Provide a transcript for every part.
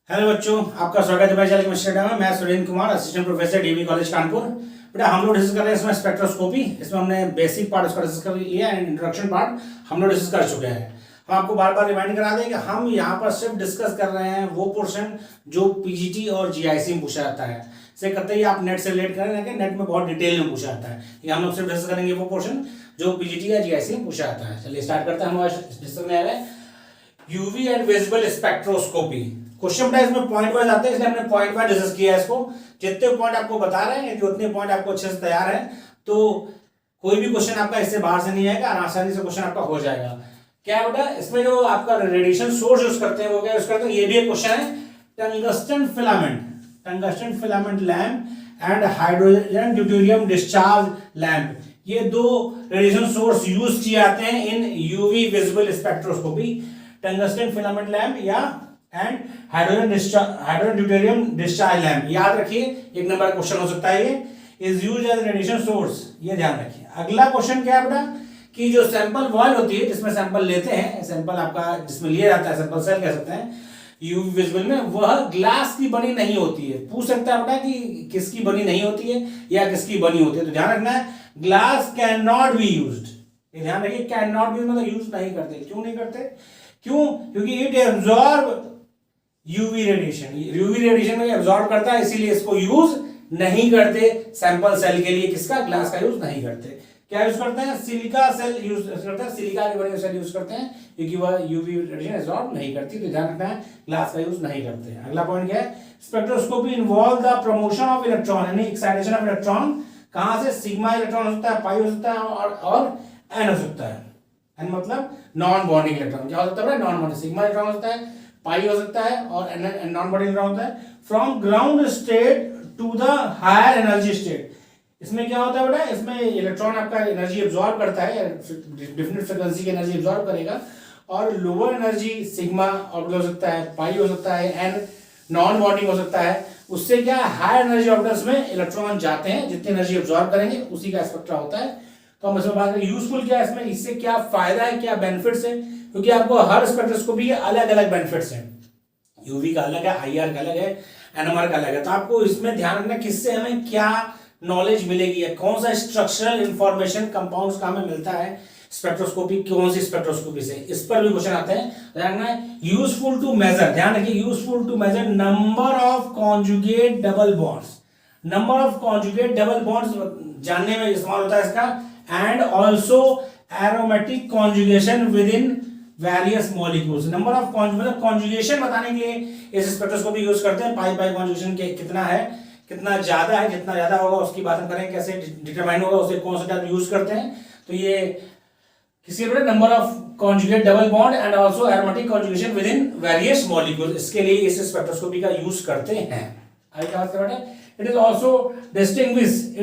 Hello बच्चों, आपका स्वागत है मेरे चैनल में। मैं Surendra Kumar, assistant professor dB college Kanpur. बेटा हम लोग डिस्कस कर रहे हैं इसमें स्पेक्ट्रोस्कोपी। इसमें हमने बेसिक पार्ट उसका डिस्कस कर लिया एंड इंट्रोडक्शन पार्ट हम लोग डिस्कस कर चुके हैं। हम आपको बार बार रिमाइंड करा दें कि हम यहाँ पर सिर्फ डिस्कस कर रहे हैं वो पोर्शन जो पीजीटी और जीआईसी में पूछा जाता है। इसे करते ही आप नेट से रिलेट करें कि नेट में बहुत डिटेल में पूछा जाता है। ये हम लोग सिर्फ डिस्कस करेंगे वो पोर्शन जो पीजीटी या जीआईसी में पूछा जाता है। चलिए स्टार्ट करते हैं। हम डिस्कस करने आ रहे हैं UV and visible spectroscopy. Question बेटा इसमें पॉइंट वाइज आते हैं, इसलिए हमने पॉइंट वाइज डिस्कस किया है इसको। जितने पॉइंट आपको बता रहे हैं कि उतने पॉइंट आपको अच्छे से तैयार है तो कोई भी क्वेश्चन आपका इससे बाहर से नहीं आएगा, आसानी से क्वेश्चन आपका हो जाएगा। क्या है बेटा, इसमें जो आपका रेडिएशन सोर्स यूज करते हैं वो क्या यूज करते हैं, ये भी एक क्वेश्चन है। Tungsten filament lamp and hydrogen deuterium discharge lamp, ये दो रेडिएशन सोर्स यूज किए जाते हैं in UV visible spectroscopy. Tungsten filament lamp या and hydrogen deuterium discharge lamp. याद रखिए, एक नंबर का क्वेश्चन हो सकता है ये। Is used as radiation source, ये ध्यान रखिए। अगला क्वेश्चन क्या है बेटा कि जो सैंपल वॉल होती है जिसमें सैंपल लेते हैं, सैंपल आपका जिसमें लिया जाता है, सैंपल सेल कह सकते हैं यूवी विजिबल में, वह ग्लास की बनी नहीं होती है। पूछ सकता है बेटा कि किसकी बनी नहीं होती है या किसकी बनी होती है, तो ध्यान रखना है glass can not be used. ये ध्यान रखिए, कैन नॉट बी मतलब यूज नहीं करते। क्यों नहीं करते? क्यों? क्योंकि it absorb UV radiation, UV radiation में एब्जॉर्ब करता है, इसीलिए इसको यूज नहीं करते सैंपल सेल के लिए। किसका? ग्लास का यूज नहीं करते। क्या यूज करते हैं? सिलिका सेल यूज करते हैं, सिलिका की बनी सेल यूज करते हैं क्योंकि वह यूवी रेडिएशन एब्जॉर्ब नहीं करती। तो ध्यान रखना है ग्लास का यूज नहीं करते हैं। अगला पॉइंट क्या है? Spectroscopy involve the promotion of electron, यानी एक्साइटेशन ऑफ इलेक्ट्रॉन। कहां से? सिग्मा इलेक्ट्रॉन हो सकता है, पाई हो सकता है और एन हो सकता है। एन मतलब नॉन बॉन्डिंग इलेक्ट्रॉन। क्या हो सकता है? Non bonding. सिग्मा इलेक्ट्रॉन हो सकता है, पाई हो सकता है और नॉन बॉन्डिंग इलेक्ट्रॉन होता है। From ground state to the higher energy state. इसमें क्या होता है बेटा, इसमें इलेक्ट्रॉन आपका एनर्जी एब्जॉर्ब करता है, डिफरेंट फ्रीक्वेंसी की एनर्जी एब्जॉर्ब करेगा, और लोअर एनर्जी सिग्मा ऑर्बिटल हो सकता है, पाई हो सकता है, एन नॉन बॉन्डिंग हो सकता है। उससे क्या हायर एनर्जी ऑर्बिटल्स में इलेक्ट्रॉन जाते हैं, जितनी एनर्जी एब्जॉर्ब करेंगे उसी का स्पेक्ट्रा होता है। तो हम इसमें बात करें यूजफुल क्या है इसमें, इससे क्या फायदा है, क्या बेनिफिट्स है, क्योंकि आपको हर स्पेक्ट्रोस्कोपी के अलग अलग बेनिफिट्स हैं। यूवी का अलग है, आईआर का अलग है, एनएमआर का अलग है। तो आपको इसमें ध्यान रखना किससे हमें क्या नॉलेज मिलेगी, है कौन सा स्ट्रक्चरल इंफॉर्मेशन कंपाउंड्स का हमें मिलता है स्पेक्ट्रोस्कोपी, कौन सी स्पेक्ट्रोस्कोपी से, इस पर भी क्वेश्चन आते हैं। ध्यान रखना है यूजफुल टू मेजर, ध्यान रखिए useful to measure number of conjugate double bonds. Number of conjugate double bonds जानने में इस्तेमाल होता है इसका, and also aromatic conjugation within various molecules. Number of मतलब कॉन्जुगेशन बताने के लिए इस स्पेक्ट्रोस्कोपी यूज करते हैं। पाई पाई कॉन्जुगेशन के कितना है, कितना ज्यादा है, जितना ज्यादा होगा उसकी बात हम करें कैसे डिटरमाइन होगा, उसे कौन सा टाइप यूज करते हैं। तो ये किसी number of conjugate double bond and also aromatic conjugation within various molecules, इसके लिए इस स्पेक्ट्रोस्कोपी का यूज करते हैं। आगे क्या बात कर रहे हैं? इट इज आल्सो डिस्टिंग्विश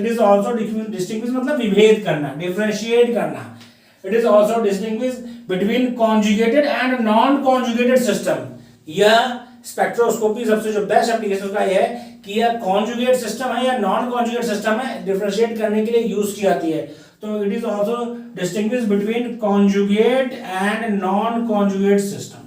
मतलब विभेद करना, डिफरेंशिएट करना। It is also distinguish between conjugated and non conjugated system. यह स्पेक्ट्रोस्कोपी सबसे जो बेस्ट एप्लीकेशन का यह है कि यह कॉन्जुगेट सिस्टम है या नॉन कॉन्जुगेट सिस्टम है, डिफरेंशिएट करने के लिए यूज की जाती है। तो it is also distinguish between conjugate and non conjugate system.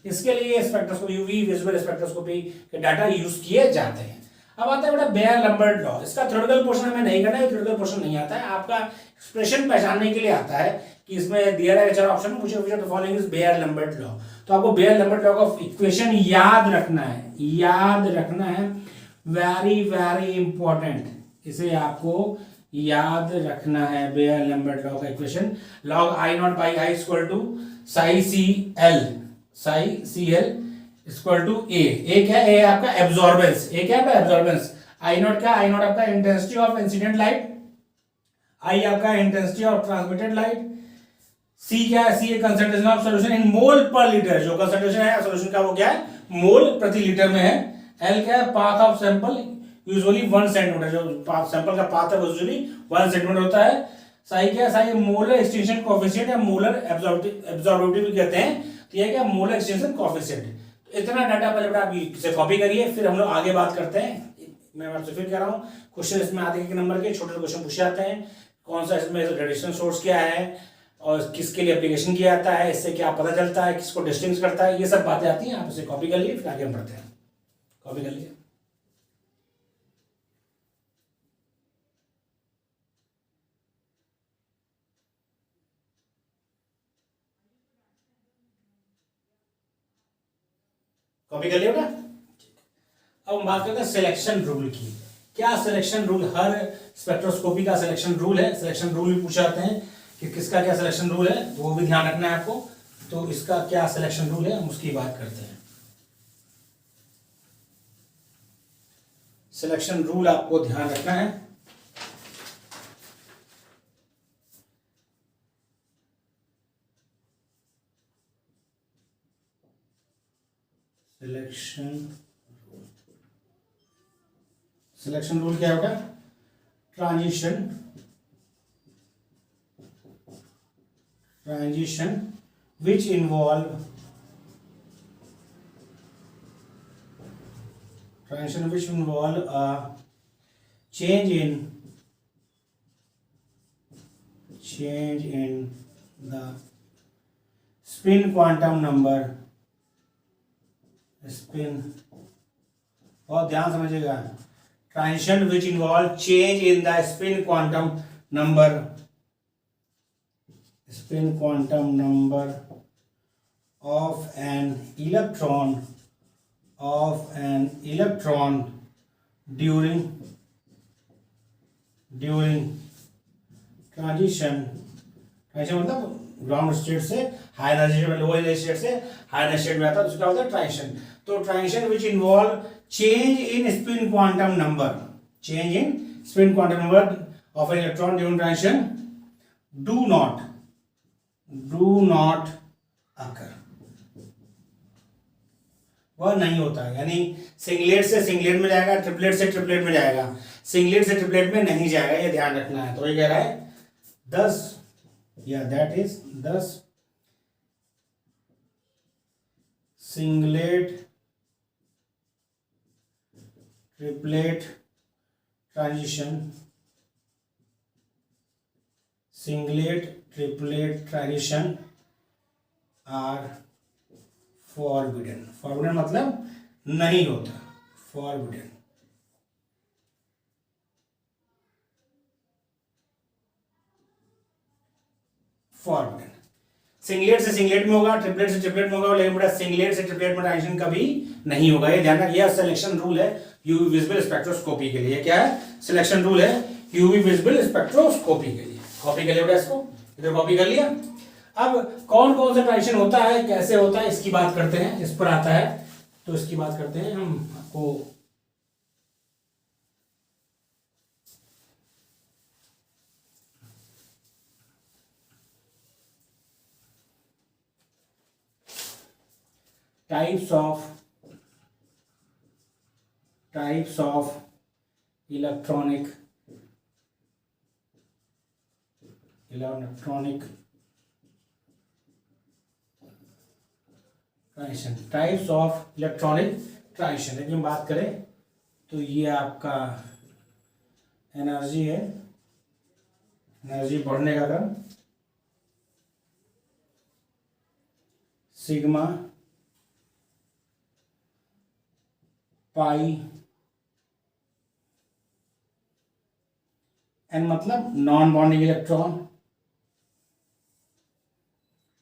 इसके लिए स्पेक्ट्रोस्कोपी, यूवी विजिबल स्पेक्ट्रोस्कोपी के डाटा यूज किए जाते हैं। अब आता है बेटा बेयर लंबर्ट लॉ। इसका थ्योरेटिकल पोर्शन हमें नहीं करना है, थ्योरेटिकल पोर्शन नहीं आता है, आपका एक्सप्रेशन पहचानने के लिए आता है कि इसमें दिया है चार ऑप्शन, मुझे the following is Beer Lambert law. तो आपको बेयर लंबर्ट लॉ का इक्वेशन याद रखना है, याद रखना है, वेरी वेरी इंपॉर्टेंट, इसे आपको याद रखना है। बेयर लंबर्ट लॉ का equation log I not by I equal to psi c l equal to A क्या है? ए आपका एब्जॉर्बेंस, ए क्या है? एब्जॉर्बेंस। आई नॉट क्या? आई नॉट आपका इंटेंसिटी ऑफ इंसिडेंट लाइट, आई आपका इंटेंसिटी ऑफ ट्रांसमिटेड लाइट, सी क्या है? सी कंसंट्रेशन ऑफ सॉल्यूशन इन मोल पर लीटर, जो कंसंट्रेशन है सॉल्यूशन का वो क्या है? मोल प्रति लीटर में है। एल क्या है? Path of sample, usually 1 centimetre, जो सैंपल का पाथ है वो यूजुअली 1 सेंटीमीटर होता है। साई क्या है? साई मोलर एक्सटेंशन कोएफिशिएंट या मोलर एब्जॉर्बिविटी भी कहते हैं। तो ये क्या? Molar extension coefficient. इतना डाटा पहले आप इसे कॉपी करिए, फिर हम लोग आगे बात करते हैं। मैं आपसे फिर कह रहा हूँ क्वेश्चन इसमें आधे के नंबर के छोटे क्वेश्चन पूछे जाते हैं। कौन सा इसमें रेडिएशन सोर्स क्या है और किसके लिए एप्लीकेशन किया जाता है, इससे क्या पता चलता है, किसको डिस्टिंग्विश करता है, ये सब बातें आती हैं। आप इसे कॉपी कर लिए, फिर आगे हम बढ़ते हैं। कॉपी कर लिया। कॉपी कर लिया बेटा। अब हम बात करते हैं सिलेक्शन रूल की। क्या सिलेक्शन रूल, हर स्पेक्ट्रोस्कोपी का सिलेक्शन रूल है, सिलेक्शन रूल भी पूछे जाते हैं कि किसका क्या सिलेक्शन रूल है, तो वो भी ध्यान रखना है आपको। तो इसका क्या सिलेक्शन रूल है हम उसकी बात करते हैं। सिलेक्शन रूल आपको ध्यान रखना है। सिलेक्शन रूल क्या होगा? Transition which involve a change in the spin quantum number, बहुत ध्यान समझिएगा। Transition which involve change in the spin quantum number of an electron during transition मतलब ग्राउंड स्टेट से high energy, low energy state से high energy state में आता है, तो उसका होता है ट्रांजिशन। तो transition which involve change in spin quantum number of an electron during transition do not occur, वह नहीं होता है। यानी सिंगलेट से सिंगलेट में जाएगा, ट्रिपलेट से ट्रिपलेट में जाएगा, सिंगलेट से ट्रिपलेट में नहीं जाएगा, ये ध्यान रखना है। तो ये कह रहा है 10 singlet triplet transition are forbidden मतलब नहीं होता, फॉरबिडन। सिंगलेट से सिंगलेट में होगा, ट्रिपलेट से ट्रिपलेट में होगा, लेकिन बेटा सिंगलेट से ट्रिपलेट में ट्रांजिशन कभी नहीं होगा, ये ध्यान रखिए। यह सिलेक्शन रूल है यूवी विजिबल स्पेक्ट्रोस्कोपी के लिए। क्या है? सिलेक्शन रूल है यूवी विजिबल स्पेक्ट्रोस्कोपी के लिए। कॉपी कर लिया बेटा इसको, इधर कॉपी कर लिया। अब कौन कौन सा ट्रांजिशन होता है, कैसे होता है, इसकी बात करते हैं। इस पर आता है तो इसकी बात करते हैं हम आपको। Types of electronic transition, types of electronic transition. यदि हम बात करें तो ये आपका एनर्जी है, एनर्जी बढ़ने का क्रम, सिग्मा पाई एन मतलब non bonding electron,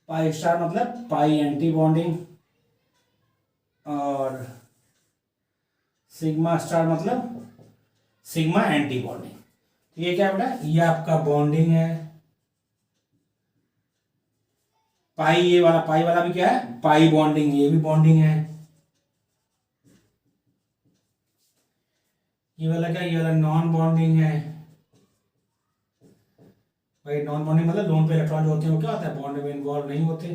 pi star मतलब पाई एंटी बॉन्डिंग, और सिग्मा स्टार मतलब सिग्मा एंटी बॉन्डिंग। तो ये क्या बेटा? ये आपका बॉन्डिंग है। पाई, ये वाला पाई वाला भी क्या है? पाई बॉन्डिंग, ये भी बॉन्डिंग है। ये वाला क्या? ये वाला नॉन बॉन्डिंग है। भाई नॉन बॉन्डिंग मतलब दोनों पे इलेक्ट्रॉन जो होते हैं वो क्या होता है? बॉन्ड में इन्वॉल्व नहीं होते,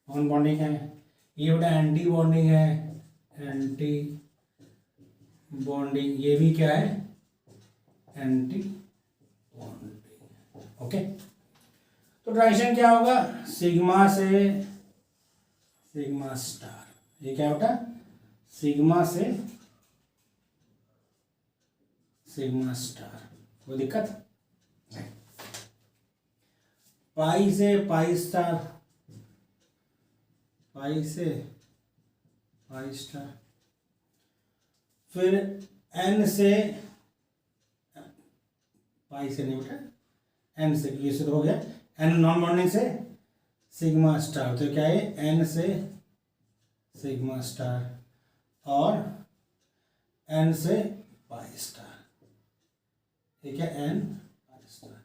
नॉन बॉन्डिंग है। ये बेटा एंटी बॉन्डिंग है, एंटी बॉन्डिंग, ये भी क्या है? Anti bonding. ओके, तो ट्रांजिशन क्या होगा? सिग्मा से सिग्मा स्टार। ये क्या होता? सिग्मा से सिग्मा स्टार। कोई दिक्कत नहीं। पाई से पाई स्टार, पाई से पाई स्टार, फिर n से पाई से नहीं बेटा, n से, ये से तो हो गया, n नॉन बॉन्डिंग से सिग्मा स्टार, तो क्या है n से सिग्मा स्टार और n से पाई स्टार, ठीक है, n पाई स्टार।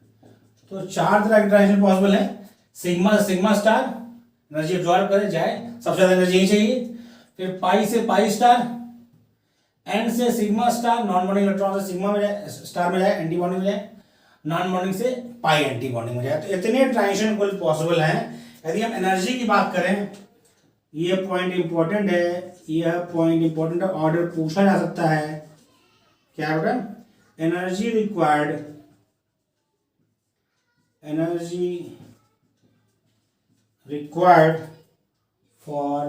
तो 4 तरह के ट्रांजिशन पॉसिबल है। Sigma sigma star energy absorb करे जाए, सबसे ज्यादा एनर्जी यही चाहिए। फिर पाई से पाई स्टार, एन से sigma star, non bonding electron से सिग्मा में जाए, स्टार में जाए, एंटी बॉन्डिंग में जाए, नॉन बॉन्डिंग से पाई एंटी बॉन्डिंग में जाए। तो इतने ट्रांजिशन कुल पॉसिबल हैं। यदि हम एनर्जी की बात करें, ये पॉइंट इंपॉर्टेंट है, यह पॉइंट इंपॉर्टेंट है, ऑर्डर पूछा जा सकता है, क्या बेटा, energy required, energy required for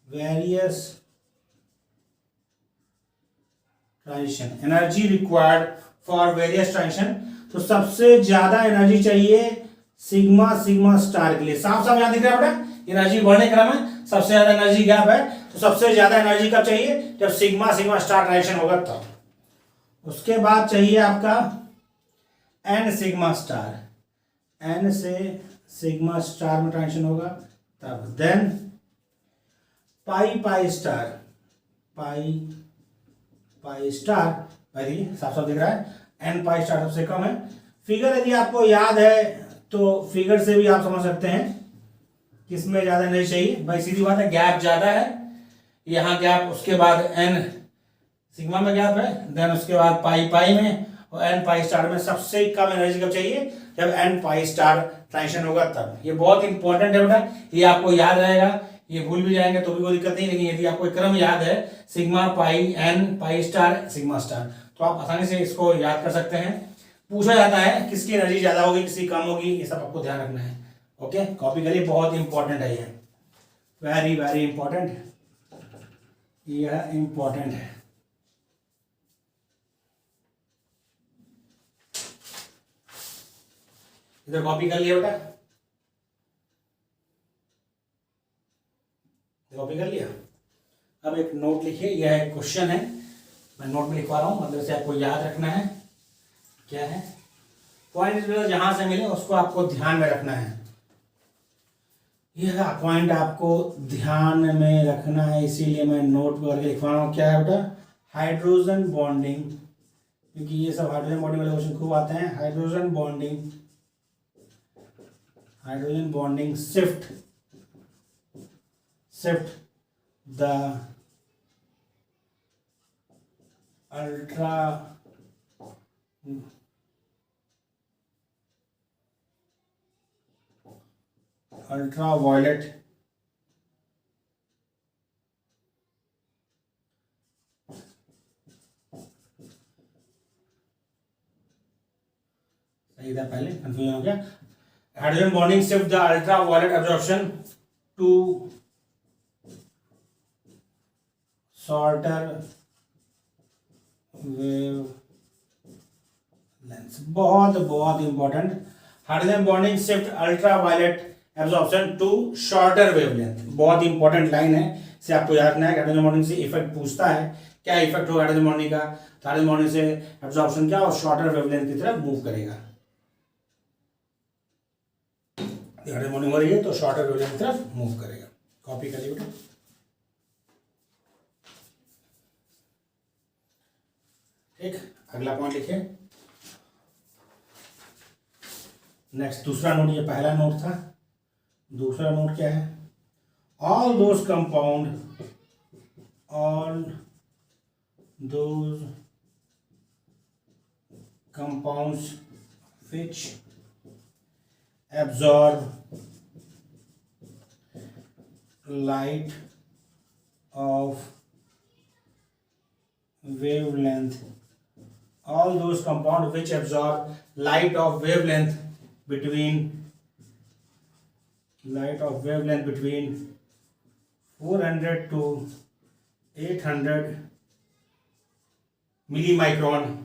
various transition, energy required for various transition. तो सबसे ज्यादा एनर्जी चाहिए सिग्मा सिग्मा स्टार के लिए। साफ साफ यहां दिख रहा है बेटा, एनर्जी बढ़ने क्रम में सबसे ज्यादा एनर्जी गैप है, तो सबसे ज्यादा एनर्जी कब चाहिए, जब सिग्मा सिग्मा स्टार ट्रांजिशन होगा तब। उसके बाद चाहिए आपका एन सिग्मा स्टार, एन से सिग्मा स्टार में ट्रांजिशन होगा तब। देन पाई पाई स्टार, पाई पाई स्टार, भाई साफ साफ दिख रहा है, एन पाई स्टार सबसे कम है। फिगर यदि आपको याद है तो फिगर से भी आप समझ सकते हैं किसमें ज्यादा नहीं चाहिए। भाई सीधी बात है, गैप ज्यादा है, यहाँ गैप, उसके बाद एन सिग्मा में गैप है, देन उसके बाद पाई पाई में, और एन पाई स्टार में सबसे कम एनर्जी कब चाहिए, जब एन पाई स्टार ट्रांजिशन होगा तब। ये बहुत इंपॉर्टेंट है बेटा, ये आपको याद रहेगा, ये भूल भी जाएंगे तो भी कोई दिक्कत नहीं, लेकिन यदि आपको क्रम याद है, sigma pi n pi star sigma star, तो आप आसानी से इसको याद कर सकते हैं। पूछा जाता है किसकी एनर्जी ज्यादा होगी, किसकी कम होगी, ये सब आपको ध्यान रखना है। ओके, कॉपी करिए, बहुत इंपॉर्टेंट है ये, वेरी वेरी इंपॉर्टेंट, यह इंपॉर्टेंट है। इधर कॉपी कर लिया बेटा, कॉपी कर लिया। अब एक नोट लिखिए, यह एक क्वेश्चन है, मैं नोट में लिखवा रहा हूं, मतलब से आपको याद रखना है क्या है, पॉइंट जहां से मिले उसको आपको ध्यान में रखना है। यह पॉइंट आपको ध्यान में रखना है, इसीलिए मैं नोट करके लिखवा रहा हूँ। क्या है बेटा, हाइड्रोजन बॉन्डिंग, क्योंकि ये सब हाइड्रोजन बॉन्डिंग वाले क्वेश्चन खूब आते हैं। Hydrogen bonding, hydrogen bonding shift the ultraviolet सही था, पहले कंफ्यूजन हो गया। Hydrogen bonding shift the ultraviolet absorption to shorter wavelength, बहुत बहुत important. Hydrogen bonding shift ultraviolet absorption to shorter wavelength, बहुत इंपॉर्टेंट लाइन है, इसे आपको याद रखना है। हाइड्रोजन बॉन्डिंग से इफेक्ट पूछता है, क्या इफेक्ट होगा हाइड्रोजन बॉन्डिंग का, हाइड्रोजन बॉन्डिंग से एब्जॉर्प्शन क्या और शॉर्टर वेवलेंथ की तरफ मूव करेगा। हाइड्रोजन बॉन्डिंग हो रही है तो शॉर्टर वेवलेंथ की तरफ मूव करेगा। कॉपी करिए बेटा। ठीक, अगला पॉइंट लिखिए। नेक्स्ट दूसरा नोट, ये पहला नोट था, दूसरा नोट क्या है, all those compounds which absorb light of wavelength, all those compounds which absorb light of wavelength between 400 to 800 millimicron,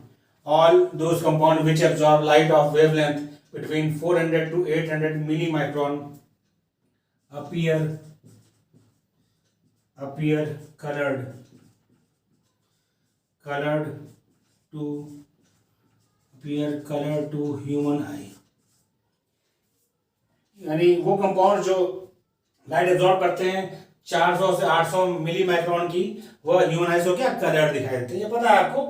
all those compounds which absorb light of wavelength between 400 to 800 millimicron appear appear colored to human eye। यानी वो compound जो light absorb करते हैं 400 से 800 milli micron की, वह human eyes को क्या कलर दिखाई देते हैं। ये पता है आपको,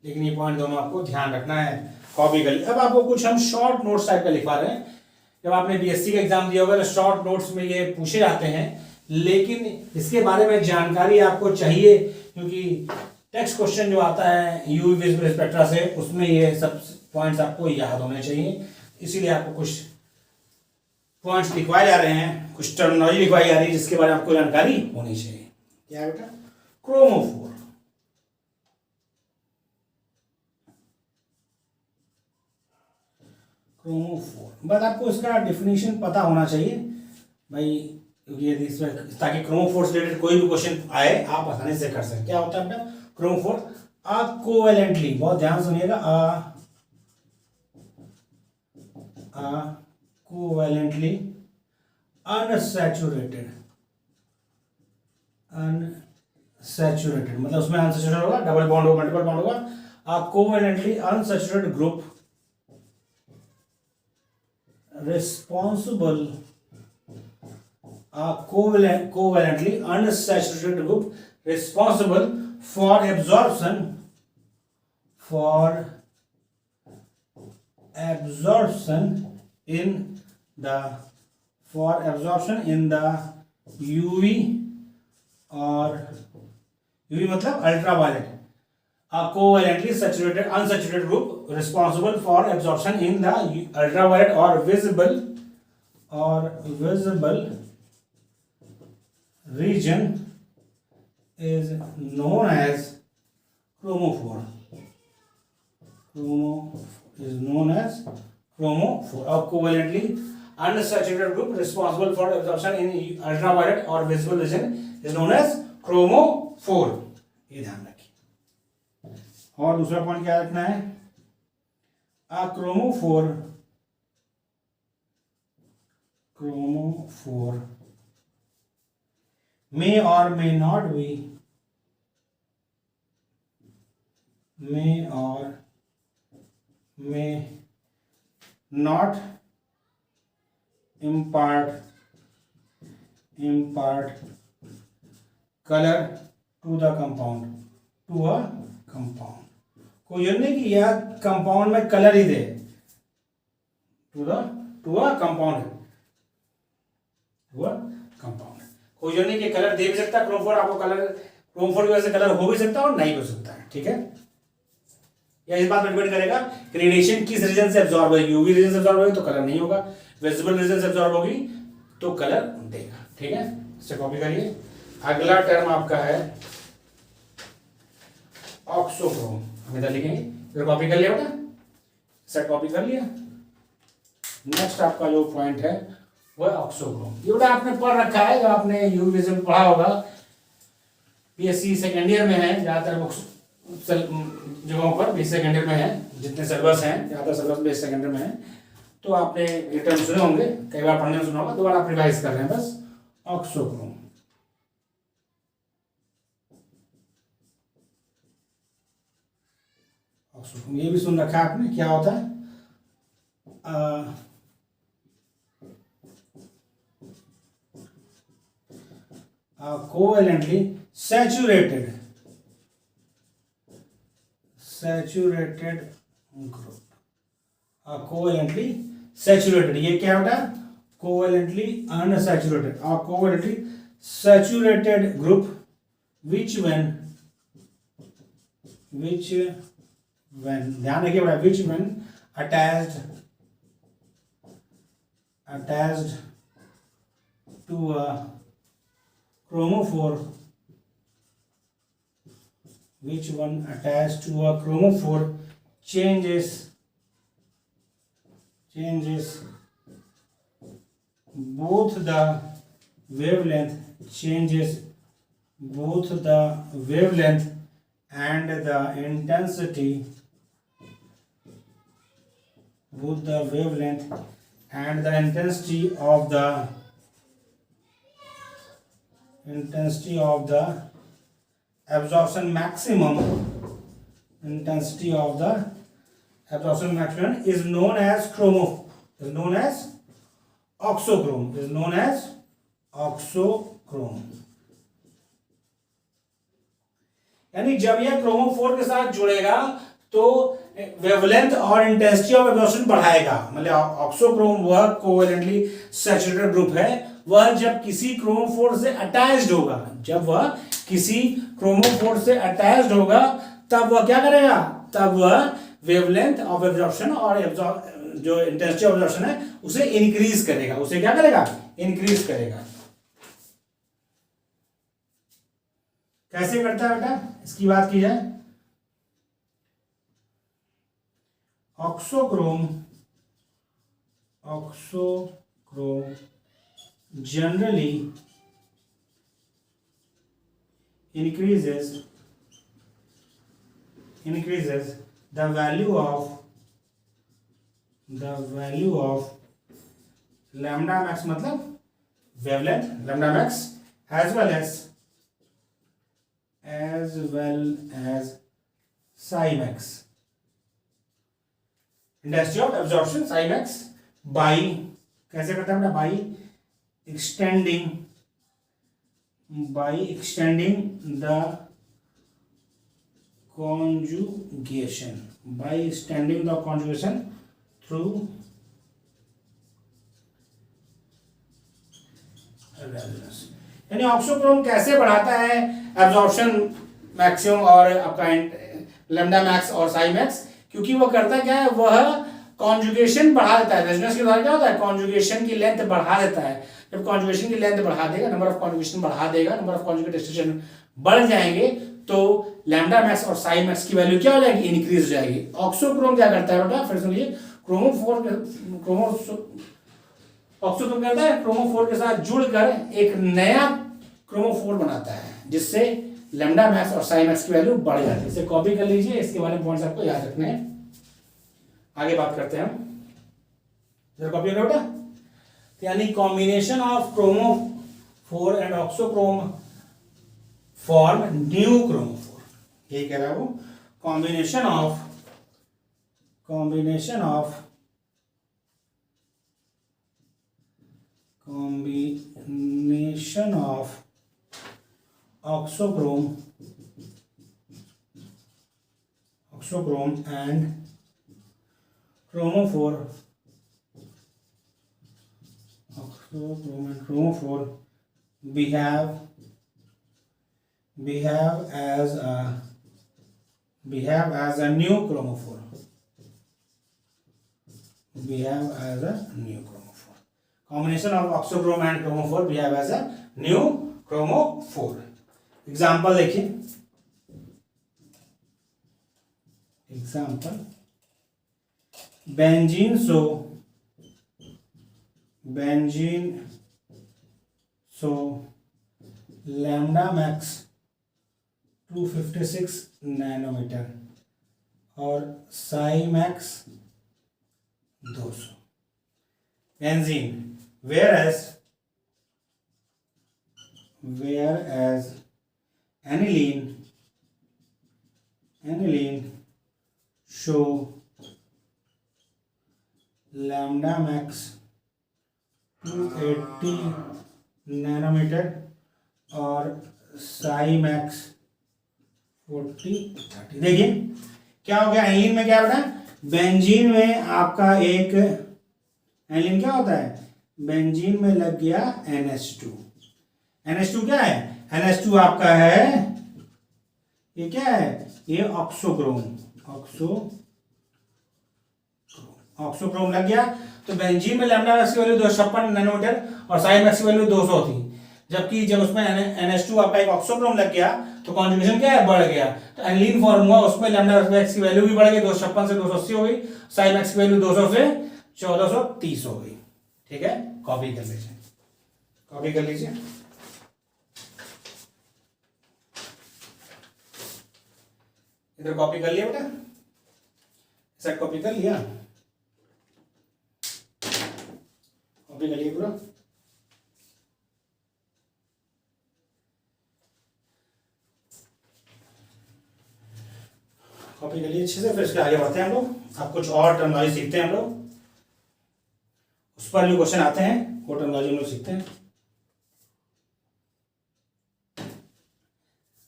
लेकिन ये पॉइंट दोनों आपको ध्यान रखना है कॉपी कर। अब आपको कुछ हम शॉर्ट नोट्स टाइप का लिखवा रहे हैं। जब आपने बीएससी का एग्जाम दिया होगा तो शॉर्ट नोट्स में ये पूछे जाते हैं, लेकिन इसके बारे में जानकारी आपको चाहिए, क्योंकि टेक्स्ट क्वेश्चन जो आता है यूवी विजिबल स्पेक्ट्रा से, उसमें ये सब पॉइंट्स आपको याद होने चाहिए। इसीलिए आपको कुछ पॉइंट्स लिखवाए जा रहे हैं, कुछ टर्मिनोलॉजी लिखवाई जा रही है जिसके बारे में आपको जानकारी होनी चाहिए। क्या है बेटा? क्रोमोफोर। बस आपको इसका डेफिनेशन पता होना चाहिए भाई, क्योंकि यदि इसमें, ताकि क्रोमोफोर से रिलेटेड कोई भी क्वेश्चन आए आप आसानी से कर सकें। क्या होता है बेटा क्रोमोफोर? कोवेलेंटली, बहुत ध्यान सुनिएगा, कोवेलेंटली अनसैचुरेटेड मतलब उसमें अनसैचुरेटेड होगा, डबल बॉन्ड होगा, मल्टीपल बॉन्ड होगा। Covalently unsaturated group responsible covalently unsaturated group responsible for absorption in the UV or UV मतलब ultraviolet, a covalently unsaturated group responsible for absorption in the ultraviolet or visible region is known as chromophore. A covalently unsaturated group responsible for absorption in ultraviolet or visible region is known as chromophore। ये ध्यान रखिए। और दूसरा point क्या रखना है? A chromophore may or may not impart color to the compound, कोई ये नहीं कि यह कंपाउंड में कलर ही दे, टू अ कंपाउंड, कोई ये नहीं कि कलर दे भी सकता है क्रोमोफोर, आपको कलर क्रोमोफोर की वजह से कलर हो भी सकता है और नहीं हो सकता है। ठीक है, या इस बात पर डिपेंड करेगा कि रेडिएशन किस रीजन से एब्जॉर्ब होगी। यूवी रीजन से एब्जॉर्ब होगी तो कलर नहीं होगा, विजिबल रीजन से एब्जॉर्ब होगी तो कलर देगा। ठीक है, इसे कॉपी करिए। अगला टर्म आपका है ऑक्सोक्रोम। हम इधर लिखेंगे, इधर कॉपी कर लिया बेटा, सेट कॉपी कर लिया। नेक्स्ट आपका जो पॉइंट है वह ऑक्सोक्रोम। ये बेटा आपने पढ़ रखा है, जब आपने यूवी विजिबल पढ़ा होगा, बीएससी सेकेंड ईयर में है ज्यादातर जगहों पर, बीएससी सेकेंड ईयर में है, जितने सिलेबस हैं ज्यादातर सिलेबस बीएससी सेकेंड ईयर में है, तो आपने ये टर्म सुने होंगे, कई बार पढ़ने में सुना होगा, दोबारा आप रिवाइज कर रहे हैं बस। ऑक्सोक्रोम ये भी सुन रखा है आपने, क्या होता है? Covalently saturated group, covalently saturated, ये क्या होता है? कोवेलेंटली अनसैचुरेटेड और covalently saturated group which when ध्यान रखिए बड़ा, which when attached to a chromophore, which one attached to a chromophore changes both the wavelength and the intensity of the intensity of the absorption maximum, intensity of the absorption maximum is known as oxochrome, is known as oxochrome. यानी जब यह chromophore के साथ जुड़ेगा तो wavelength और intensity of absorption बढ़ाएगा। मतलब ऑक्सोक्रोम वह कोवेलेंटली सैचुरेटेड ग्रुप है, वह जब किसी क्रोमोफोर से अटैच्ड होगा, जब वह किसी क्रोमोफोर से अटैच्ड होगा तब वह क्या करेगा, तब वह वेवलेंथ ऑफ एब्जॉर्प्शन और जो इंटेंसिटी ऑफ एब्जॉर्प्शन है उसे इंक्रीज करेगा, उसे क्या करेगा, इंक्रीज करेगा। कैसे करता है बेटा, इसकी बात की जाए, auxochrome generally increases the value of lambda max, मतलब wavelength lambda max, as well as psi max, intensity of absorption psi max, by कैसे करता है, by extending the conjugation through resonance। यानी ऑक्सोक्रोम कैसे बढ़ाता है एब्जॉर्प्शन मैक्सिमम और आपका लैम्डा मैक्स और साई मैक्स, क्योंकि वो करता क्या है, वह कॉन्जुगेशन बढ़ा देता है। रेजोनेंस के द्वारा क्या होता है, कॉन्जुगेशन की लेंथ बढ़ा देता है। जब कॉन्जुगेशन की लेंथ बढ़ा देगा, नंबर ऑफ कॉन्जुगेशन बढ़ा देगा, नंबर ऑफ कॉन्जुगेट स्टेशन बढ़ जाएंगे, तो लैम्डा मैक्स और साई मैक्स की वैल्यू क्या हो जाएगी, इंक्रीज हो जाएगी। ऑक्सोक्रोम क्या करता है बेटा, फिर सुनिए, ऑक्सोक्रोम करता है क्रोमोफोर के साथ जुड़कर एक नया क्रोमोफोर बनाता है, जिससे लैम्डा मैक्स और साई मैक्स की वैल्यू बढ़ जाती है। इसे कॉपी कर लीजिए, इसके बारे में पॉइंट्स आपको याद रखने हैं। आगे बात करते हैं हम, जरा कॉपी करो बेटा। यानी combination of chromophore and auxochrome form new chromophore, यही कह रहा है वो, combination of oxochrome and chromophore behave as a new chromophore, combination of oxochrome and chromophore behave as a new chromophore। Example देखिए, example benzene so lambda max 256 nanometre और psi max 200। Benzene whereas aniline show lambda max 280 nanometre और psi max 40-30। देखिए क्या हो गया, aniline में क्या होता है, बेंजीन में आपका एक एनिलीन क्या होता है, बेंजीन में लग गया NH2 क्या है, NH2 आपका है, ये क्या है, ये ऑक्सोक्रोम लग गया। तो बेंजीन में लैम्डा मैक्स की वैल्यू 256 नैनोमीटर और साई मैक्स की वैल्यू 200 थी, जबकि जब उसमें NH2 आपका एक ऑक्सोक्रोम लग गया तो कॉन्जुगेशन क्या है, बढ़ गया। तो एनिलीन फॉर्म हुआ, उसमें लैम्डा मैक्स की वैल्यू भी बढ़ गई, 256 से 280 हो गई, साई मैक्स की वैल्यू 200 से 1430 हो गई। ठीक है, कॉपी कर लीजिए। इधर कॉपी कर लिया बेटा, ऐसा कॉपी कर लिया, कॉपी कर लिया पूरा। कॉपी कर लिए अच्छे से, फिर इसके आगे बढ़ते हैं हम लोग। अब कुछ और टर्मिनोलॉजी सीखते हैं हम लोग, उस पर भी क्वेश्चन आते हैं, वो टर्मिनोलॉजी हम लोग सीखते हैं।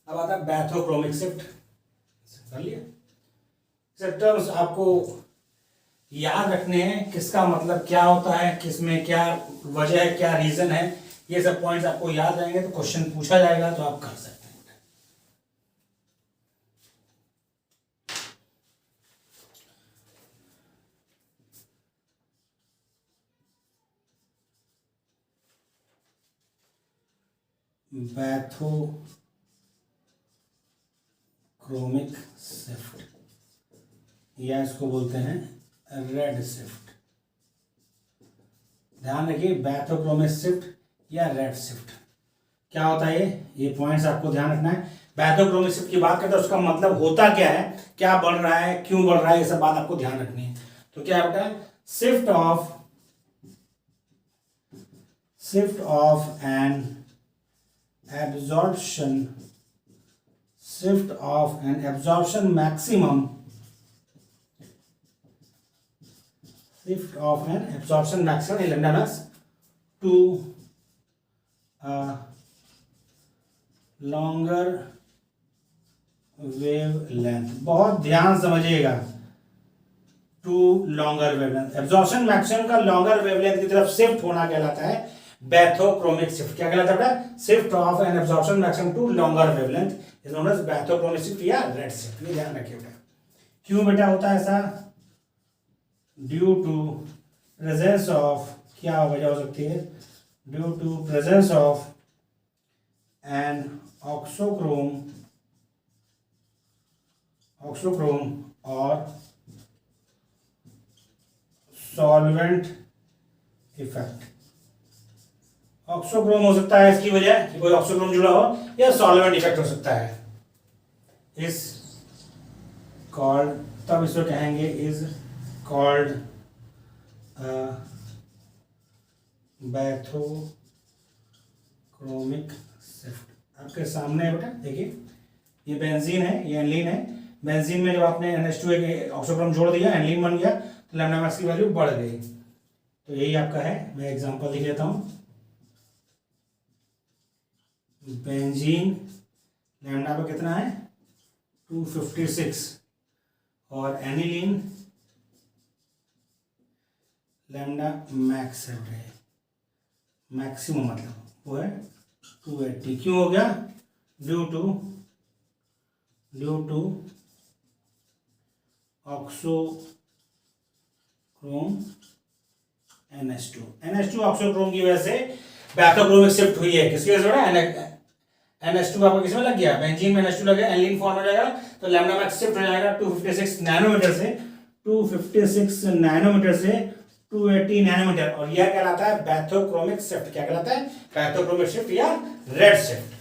अब आता है बैथोक्रोमिक शिफ्ट, कर लिया। टर्म्स आपको याद रखने हैं, किसका मतलब क्या होता है, किसमें क्या वजह है, क्या रीजन है, ये सब पॉइंट्स आपको याद रहेंगे तो क्वेश्चन पूछा जाएगा तो आप कर सकते हैं। बैथोक्रोमिक शिफ्ट या इसको बोलते हैं रेड शिफ्ट। ध्यान रखिए, बैथोक्रोमिक शिफ्ट या रेड शिफ्ट क्या होता है, ये पॉइंट्स आपको ध्यान रखना है। बैथोक्रोमिक शिफ्ट की बात करते हैं, उसका मतलब होता क्या है, क्या बढ़ रहा है, क्यों बढ़ रहा है, ये सब बात आपको ध्यान रखनी है। तो क्या होता है, shift of an absorption maximum in lambda max to a longer wavelength। बहुत ध्यान समझिएगा, to longer wavelength, absorption maximum का लॉन्गर वेवलेंथ की तरफ शिफ्ट होना कहलाता है बैथोक्रोमिक शिफ्ट। क्या कहलाता है, shift of an absorption maximum to longer wavelength is known as bathochromic shift या रेड शिफ्ट। ये ध्यान रखिए बेटा। क्यों बेटा होता है ऐसा, ड्यू टू प्रेजेंस ऑफ, क्या वजह हो सकती है, due to presence of an auxochrome और सॉल्वेंट इफेक्ट। ऑक्सोक्रोम हो सकता है इसकी वजह कि कोई ऑक्सोक्रोम जुड़ा हो, या सॉल्वेंट इफेक्ट हो सकता है। इज कॉल्ड, तब इसको कहेंगे इज कॉल्ड बैथोक्रोमिक शिफ्ट। आपके सामने है बेटा, देखिए ये बेंजीन है, ये एनलीन है। बेंजीन में जब आपने NH2 के ऑक्सोक्रोम जोड़ दिया, एनलीन बन गया, तो लैम्डा मैक्स की वैल्यू बढ़ गई। तो यही आपका है, मैं एग्जांपल लिख लेता हूं। बेंजीन लैम्डा पर कितना है 256, और एनिलीन लैम्डा मैक्स है, मैक्सिमम मतलब वो है 280। क्यों हो गया, due to auxochrome NH2 auxochrome की वजह से बैथोक्रोमिक शिफ्ट हुई है। किसकी वजह से बेटा, NH2 आपको किस में लग गया, बेंजीन में NH2 लग गया, एनिलीन फॉर्म हो जाएगा, तो लैम्डा मैक्स शिफ्ट हो जाएगा 256 नैनोमीटर से 280 नैनोमीटर, और यह कहलाता है बैथोक्रोमिक शिफ्ट। क्या कहलाता है, बैथोक्रोमिक शिफ्ट या रेड शिफ्ट।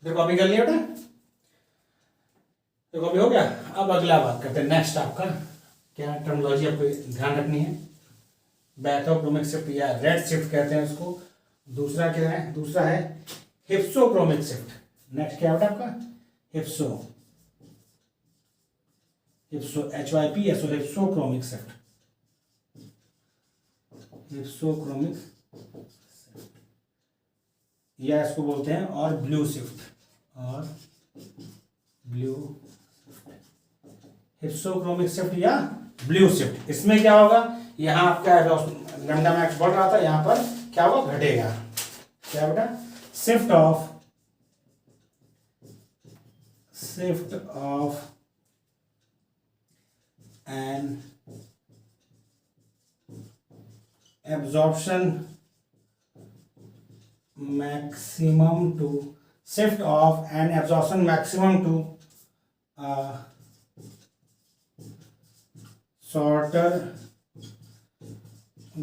फिर कॉपी कर लिया बेटा, तो कॉपी हो गया। अब अगला बात करते हैं, नेक्स्ट आपका क्या टर्मिनोलॉजी आपको ध्यान रखनी है, बैथोक्रोमिक शिफ्ट या रेड शिफ्ट कहते हैं उसको। दूसरा क्या है, दूसरा है हिप्सोक्रोमिक शिफ्ट। नेक्स्ट क्या है आपका, हिप्सोक्रोमिक शिफ्ट। हिप्सोक्रोमिक या इसको बोलते हैं और ब्लू शिफ्ट, हिप्सोक्रोमिक शिफ्ट या ब्लू शिफ्ट। इसमें क्या होगा, यहाँ आपका लैम्डा मैक्स बढ़ रहा था, यहाँ पर क्या होगा, घटेगा। क्या बेटा, shift of an absorption maximum to shorter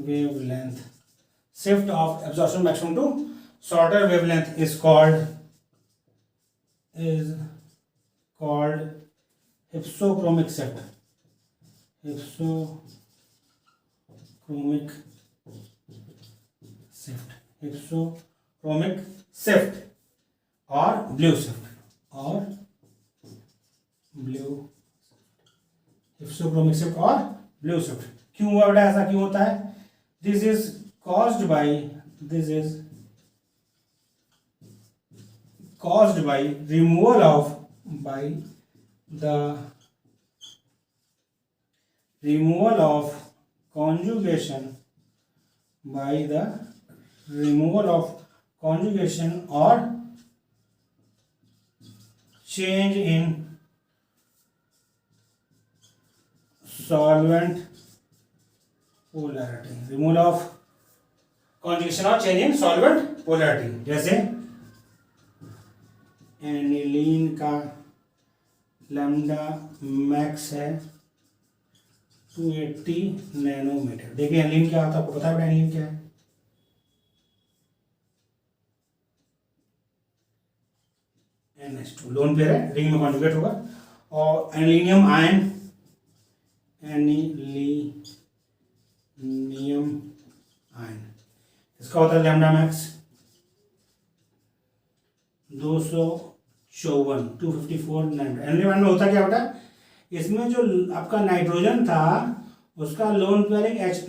wavelength. Shift of absorption maximum to shorter wavelength is called hypsochromic shift. Hypsochromic shift or blue shift hypsochromic shift और ब्लू शिफ्ट। क्यों हुआ बेटा, ऐसा क्यों होता है? This is caused by removal of conjugation or change in solvent polarity, removal of conjugation और change in solvent polarity। जैसे एनिलीन का लैम्डा मैक्स है 280 नैनोमीटर। देखिए एनिलीन क्या होता है, आपको पता है एनिलीन क्या है? NH2 लोन पेयर है, रिंग में कॉन्जुगेट होगा। और एनिलीनियम आयन, इसका होता है लैम्डा मैक्स 254 नैनोमीटर। एनिलीन में होता क्या बेटा, इसमें जो आपका नाइट्रोजन था उसका लोन पेयर एक H+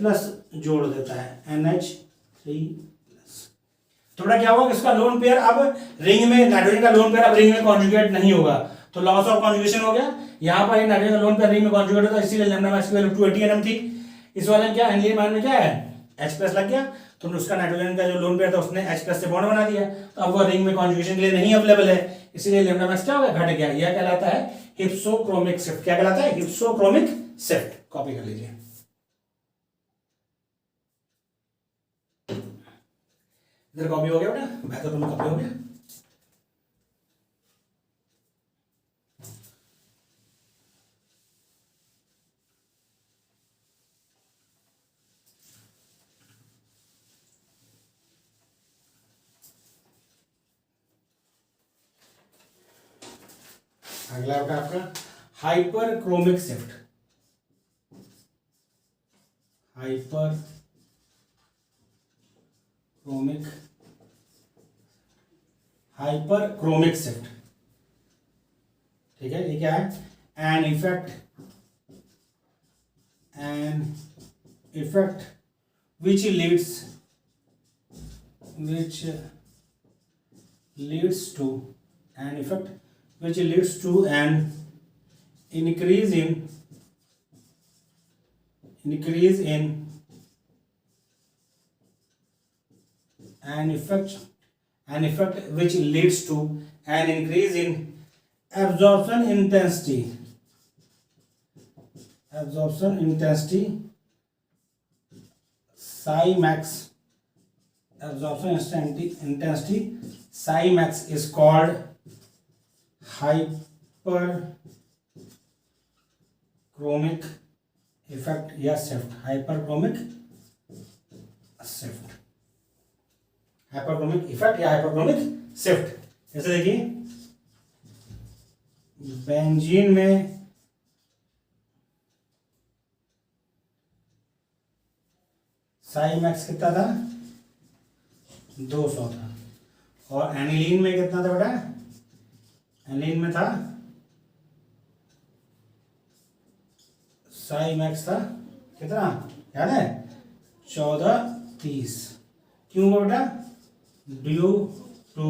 जोड़ देता है, NH3+। तो बेटा क्या होगा, इसका लोन पेयर अब रिंग में, नाइट्रोजन का लोन पेयर अब रिंग में कॉन्जुगेट नहीं होगा, तो लॉस ऑफ कॉन्जुगेशन हो गया। यहाँ पर नाइट्रोजन का लोन पेयर रिंग में कॉन्जुगेट होता है, इसीलिए लैम्डा मैक्स की वैल्यू 280 nm थी। इस वाले में क्या, एनिलीन आयन में क्या है, H+ लग गया, तो उसका नाइट्रोजन का जो लोन पेयर था उसने H+ से बॉन्ड बना दिया, तो अब वो रिंग में कॉन्जुगेशन के लिए नहीं अवेलेबल है, इसीलिए लैम्डा मैक्स क्या हो गया, घट गया। यह कहलाता है हिप्सोक्रोमिक शिफ्ट। क्या कहलाता है? Hypsochromic shift. कॉपी कर लीजिए। इधर कॉपी हो गया बेटा, बेहतर तुम्हें कॉपी हो गया। अगला होगा आपका हाइपरक्रोमिक शिफ्ट। हाइपरक्रोमिक शिफ्ट, ठीक है। ये क्या है? An effect which leads to an increase in an effect which leads to an increase in absorption intensity psi max is called hyperchromic effect या shift। hyperchromic effect या hyperchromic shift। जैसे देखिए benzene में साई मैक्स कितना था? 200 था। और aniline में कितना था बेटा? एनिलीन में था साई मैक्स था कितना याद है? 1430। क्यों हुआ बेटा? Due to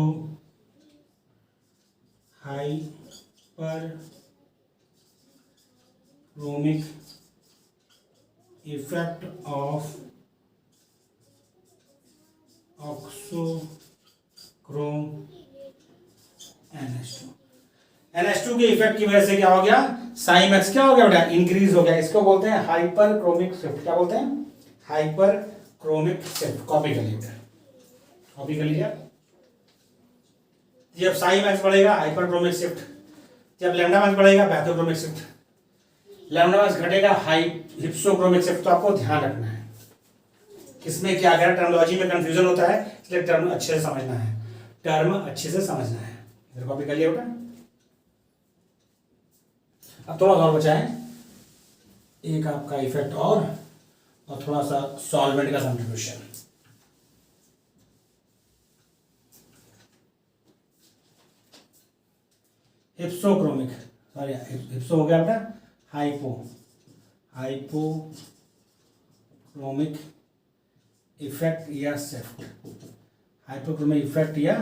hyperchromic effect of auxochrome NH2 के इफेक्ट की वजह से क्या हो गया? साई मैक्स क्या हो गया बेटा? इंक्रीज हो गया। इसको बोलते हैं हाइपरक्रोमिक शिफ्ट। क्या बोलते हैं? Hyperchromic shift. कॉपी कर लीजिए, कॉपी कर लीजिए। जब साई मैक्स बढ़ेगा हाइपरक्रोमिक शिफ्ट, जब लैम्डा मैक्स बढ़ेगा पैथोक्रोमिक शिफ्ट, लैम्डा मैक्स घटेगा हिप्सोक्रोमिक शिफ्ट। तो आपको ध्यान रखना है किसमें क्या करें, टर्मिनोलॉजी में कंफ्यूजन होता है, इसलिए टर्म अच्छे से समझना है, इधर कॉपी कर लिया बेटा। अब थोड़ा और बचा है, एक आपका इफेक्ट और थोड़ा सा सॉल्वेंट का कंट्रीब्यूशन। हिप्सोक्रोमिक, सॉरी हिप्सो हो गया बेटा, हाइपो हाइपोक्रोमिक इफेक्ट या शिफ्ट, हाइपोक्रोमिक इफेक्ट या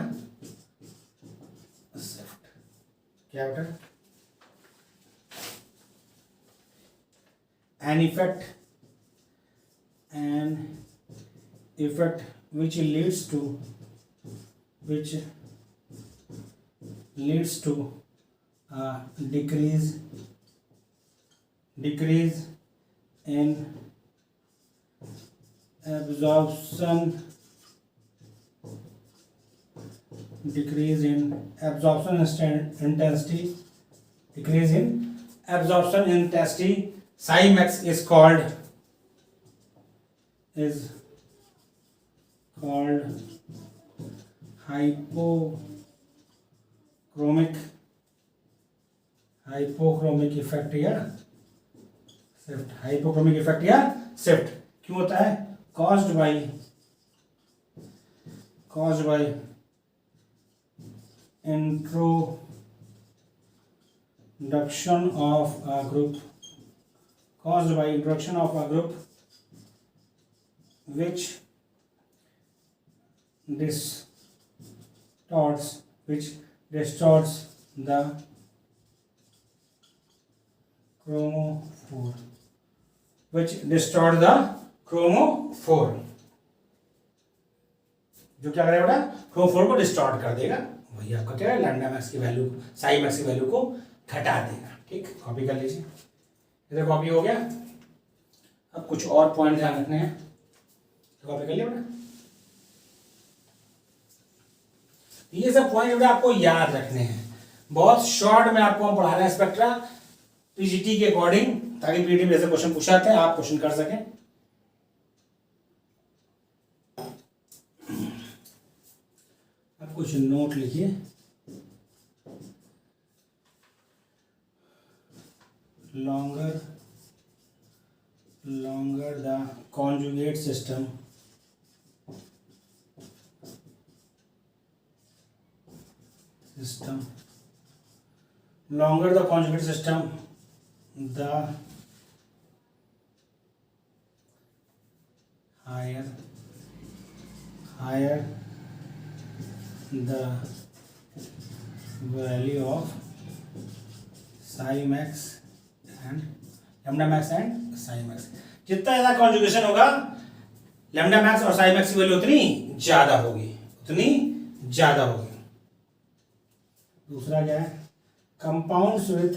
शिफ्ट, क्या बेटा? an effect which leads to decrease in absorption intensity, decrease in absorption intensity. Cymax is called hypochromic effect या shift, hypochromic effect या shift क्यों होता है? caused by introduction of a group which distorts the chromophore, जो क्या करेगा बेटा? Chromophore को डिस्टॉर्ट कर देगा, वही आपका क्या है? लैम्डा मैक्स की वैल्यू, साई मैक्स की वैल्यू को घटा देगा। ठीक, कॉपी कर लीजिए, इधर कॉपी हो गया। अब कुछ और पॉइंट ध्यान रखने हैं, तो कॉपी कर लिया बेटा। ये सब पॉइंट बेटा आपको याद रखने हैं, बहुत शॉर्ट में आपको हम पढ़ा रहे हैं स्पेक्ट्रा पीजीटी के अकॉर्डिंग, ताकि पीजीटी में जैसे क्वेश्चन पूछा जाते हैं आप क्वेश्चन कर सकें। अब कुछ नोट लिखिए। longer the conjugate system longer the conjugate system, the higher the value of psi max and lambda max and psi max। जितना ज्यादा कॉन्जुगेशन होगा लैम्डा मैक्स और साई मैक्स की वैल्यू उतनी ज्यादा होगी। दूसरा क्या है? Compounds with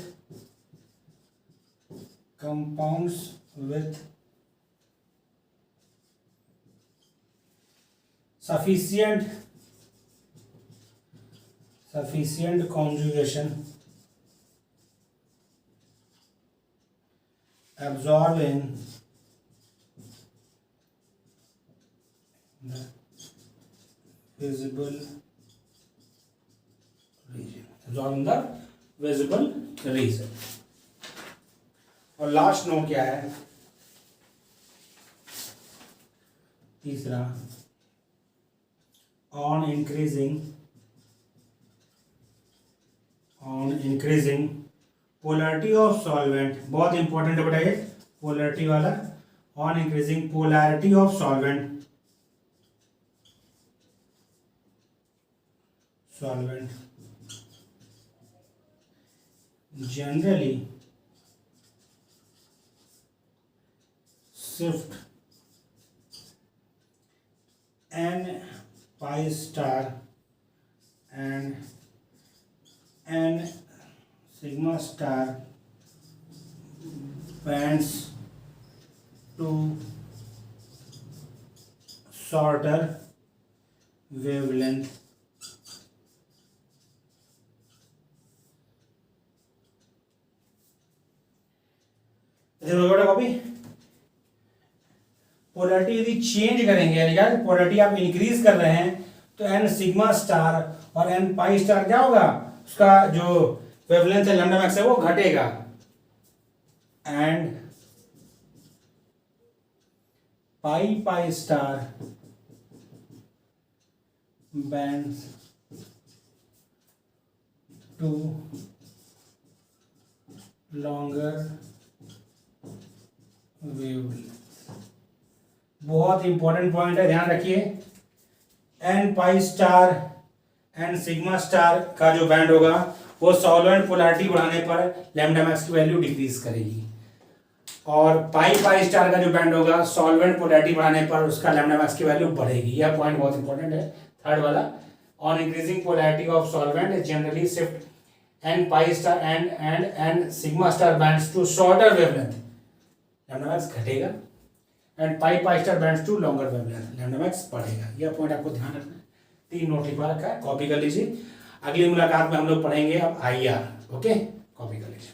sufficient conjugation absorb in the visible region। और लास्ट नो क्या है? तीसरा, on increasing polarity of solvent, बहुत इंपॉर्टेंट है बेटा ये पोलैरिटी वाला। on increasing polarity of solvent generally shift n pi star and n sigma star bands to shorter wavelength copy. Polarity यदि चेंज करेंगे, यानी क्या पोलैरिटी आप इंक्रीज कर रहे हैं, तो एन सिग्मा स्टार और एन पाई स्टार क्या होगा? उसका जो वेवलेंथ है लैम्डा मैक्स है वो घटेगा। And pi star bands to longer wavelength बहुत इंपॉर्टेंट पॉइंट है, ध्यान रखिए। N pi star and sigma star का जो बैंड होगा वो सॉल्वेंट पोलैरिटी बढ़ाने पर लैम्डा मैक्स की वैल्यू डिक्रीज करेगी, और पाई पाई स्टार का जो बैंड होगा सॉल्वेंट पोलैरिटी बढ़ाने पर उसका लैम्डा मैक्स की वैल्यू बढ़ेगी। यह पॉइंट बहुत इंपॉर्टेंट है, थर्ड वाला। On increasing polarity of solvent is generally shift n pi star and sigma star bands to shorter wavelength, lambda max घटेगा, and pi pi star bands to longer wavelength, lambda max बढ़ेगा। यह point आपको ध्यान रखना है। 3 note लिखवा रखा है, कॉपी कर लीजिए। अगली मुलाकात में हम लोग पढ़ेंगे अब IR। ओके, कॉपी कर लीजिए।